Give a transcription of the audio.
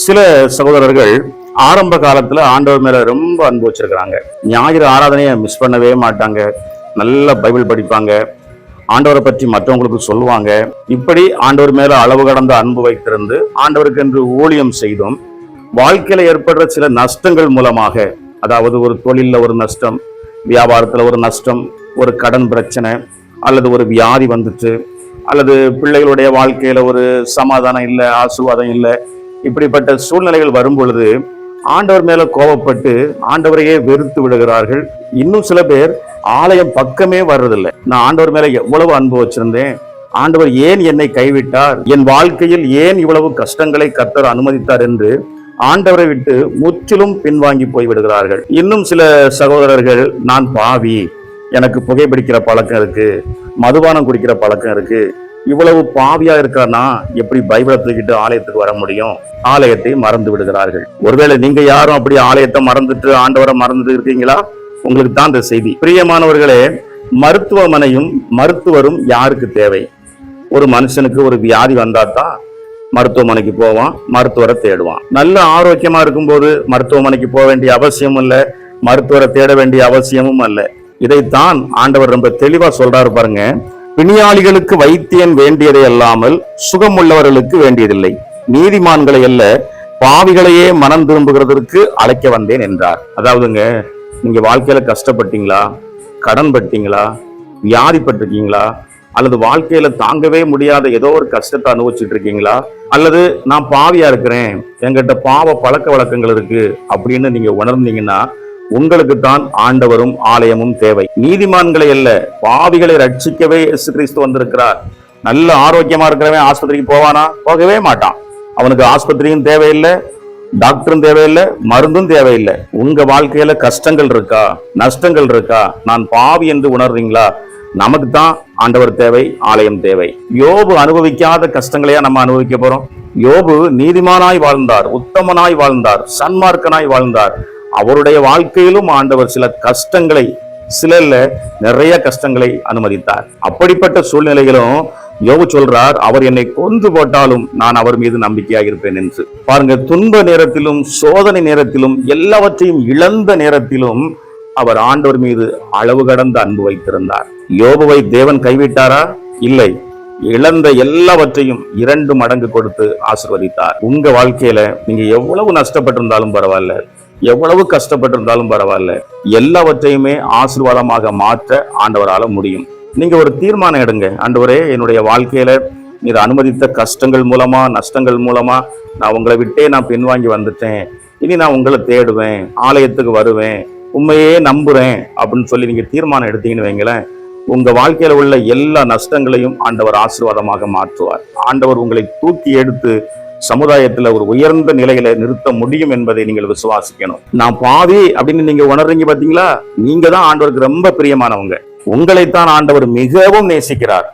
சில சகோதரர்கள் ஆரம்ப காலத்துல ஆண்டவர் மேல ரொம்ப அன்பு வச்சிருக்கிறாங்க. ஞாயிறு ஆராதனையை மிஸ் பண்ணவே மாட்டாங்க. நல்ல பைபிள் படிப்பாங்க. ஆண்டவரை பற்றி மற்றவங்களுக்கு சொல்லுவாங்க. இப்படி ஆண்டவர் மேல அளவு கடந்த அன்பு வைத்திருந்து ஆண்டவருக்கு என்று ஊழியம் செய்தும் வாழ்க்கையில ஏற்படுற சில நஷ்டங்கள் மூலமாக, அதாவது ஒரு தொழில்ல ஒரு நஷ்டம், வியாபாரத்துல ஒரு நஷ்டம், ஒரு கடன் பிரச்சனை, அல்லது ஒரு வியாதி வந்துச்சு, அல்லது பிள்ளைகளுடைய வாழ்க்கையில ஒரு சமாதானம் இல்லை, ஆசீர்வாதம் இல்லை, இப்படிப்பட்ட சூழ்நிலைகள் வரும் பொழுது ஆண்டவர் மேல கோபப்பட்டு ஆண்டவரையே வெறுத்து விடுகிறார்கள். இன்னும் சில பேர் ஆலயம் பக்கமே வர்றதில்லை. நான் ஆண்டவர் மேல எவ்வளவு அன்பு வச்சிருந்தேன், ஆண்டவர் ஏன் என்னை கைவிட்டார், என் வாழ்க்கையில் ஏன் இவ்வளவு கஷ்டங்களை கர்த்தர் அனுமதித்தார் என்று ஆண்டவரை விட்டு முற்றிலும் பின்வாங்கி போய் விடுகிறார்கள். இன்னும் சில சகோதரர்கள், நான் பாவி, எனக்கு புகைப்பிடிக்கிற பழக்கம் இருக்கு, மதுபானம் குடிக்கிற பழக்கம் இருக்கு, இவ்வளவு பாவியா இருக்கானா எப்படி பைபிளை தூக்கிட்டு ஆலயத்துக்கு வர முடியும், ஆலயத்தை மறந்து விடுகிறார்கள். ஒருவேளை நீங்க யாரும் அப்படி ஆலயத்தை மறந்துட்டு ஆண்டவரை மறந்துட்டு இருக்கீங்களா? உங்களுக்கு தான் இந்த செய்தி. பிரியமானவர்களே, மருத்துவமனையும் மருத்துவரும் யாருக்கு தேவை? ஒரு மனுஷனுக்கு ஒரு வியாதி வந்தா தான் மருத்துவமனைக்கு போவான், மருத்துவரை தேடுவான். நல்ல ஆரோக்கியமா இருக்கும்போது மருத்துவமனைக்கு போக வேண்டிய அவசியமும் இல்லை, மருத்துவரை தேட வேண்டிய அவசியமும் அல்ல. இதைத்தான் ஆண்டவர் ரொம்ப தெளிவா சொல்றாரு பாருங்க. பிணியாளிகளுக்கு வைத்தியன் வேண்டியதை அல்லாமல் சுகம் உள்ளவர்களுக்கு வேண்டியதில்லை, நீதிமான்களை அல்ல பாவிகளையே மனம் திரும்புகிறதற்கு அழைக்க வந்தேன் என்றார். அதாவதுங்க, நீங்க வாழ்க்கையில கஷ்டப்பட்டீங்களா, கடன் பட்டீங்களா, வியாதிப்பட்டிருக்கீங்களா, அல்லது வாழ்க்கையில தாங்கவே முடியாத ஏதோ ஒரு கஷ்டத்தை அனுபவிச்சுட்டு இருக்கீங்களா, அல்லது நான் பாவியா இருக்கிறேன், என்கிட்ட பாவ பழக்க வழக்கங்கள் இருக்கு அப்படின்னு நீங்க உணர்ந்தீங்கன்னா உங்களுக்கு தான் ஆண்டவரும் ஆலயமும் தேவை. நீதிமான்களை அல்ல பாவிகளை ரட்சிக்கவே இயேசு கிறிஸ்து வந்திருக்கிறார். நல்ல ஆரோக்கியமா இருக்கிறவன் ஆஸ்பத்திரிக்கு போவானா? போகவே மாட்டான். அவனுக்கு ஆஸ்பத்திரியும் தேவையில்லை, டாக்டரும் தேவையில்லை, மருந்தும் தேவையில்லை. உங்க வாழ்க்கையில கஷ்டங்கள் இருக்கா, நஷ்டங்கள் இருக்கா, நான் பாவி என்று உணர்றீங்களா? நமக்கு தான் ஆண்டவர் தேவை, ஆலயம் தேவை. யோபு அனுபவிக்காத கஷ்டங்களையா நம்ம அனுபவிக்க போறோம்? யோபு நீதிமானாய் வாழ்ந்தார், உத்தமனாய் வாழ்ந்தார், சன்மார்க்கனாய் வாழ்ந்தார். அவருடைய வாழ்க்கையிலும் ஆண்டவர் சில கஷ்டங்களை, சிலர்ல நிறைய கஷ்டங்களை அனுமதித்தார். அப்படிப்பட்ட சூழ்நிலைகளும் யோபு சொல்றார், அவர் என்னை கொன்று போட்டாலும் நான் அவர் மீது நம்பிக்கையாக இருப்பேன் என்று. பாருங்க, துன்ப நேரத்திலும் சோதனை நேரத்திலும் எல்லாவற்றையும் இழந்த நேரத்திலும் அவர் ஆண்டவர் மீது அளவு கடந்த அன்பு வைத்திருந்தார். யோபுவை தேவன் கைவிட்டாரா? இல்லை. இழந்த எல்லாவற்றையும் 2 மடங்கு கொடுத்து ஆசீர்வதித்தார். உங்க வாழ்க்கையில நீங்க எவ்வளவு நஷ்டப்பட்டிருந்தாலும் பரவாயில்ல, எவ்வளவு கஷ்டப்பட்டிருந்தாலும் பரவாயில்ல, எல்லாவற்றையுமே ஆசீர்வாதமாக மாற்ற ஆண்டவரால முடியும். நீங்க ஒரு தீர்மானம் எடுங்க. ஆண்டவரே, என்னுடைய வாழ்க்கையில நீர் அனுமதித்த கஷ்டங்கள் மூலமா, நஷ்டங்கள் மூலமா நான் உங்களை விட்டே நான் பின்வாங்கி வந்துட்டேன், இனி நான் உங்களை தேடுவேன், ஆலயத்துக்கு வருவேன், உண்மையே நம்புறேன் அப்படின்னு சொல்லி நீங்க தீர்மானம் எடுத்தீங்கன்னு வைங்களேன், உங்க வாழ்க்கையில உள்ள எல்லா நஷ்டங்களையும் ஆண்டவர் ஆசீர்வாதமாக மாற்றுவார். ஆண்டவர் உங்களை தூக்கி எடுத்து சமுதாயத்துல ஒரு உயர்ந்த நிலையில நிறுத்த முடியும் என்பதை நீங்கள் விசுவாசிக்கணும். நான் பாவி அப்படின்னு நீங்க உணர்றீங்க பாத்தீங்களா? நீங்க தான் ஆண்டவருக்கு ரொம்ப பிரியமானவங்க. உங்களைத்தான் ஆண்டவர் மிகவும் நேசிக்கிறார்.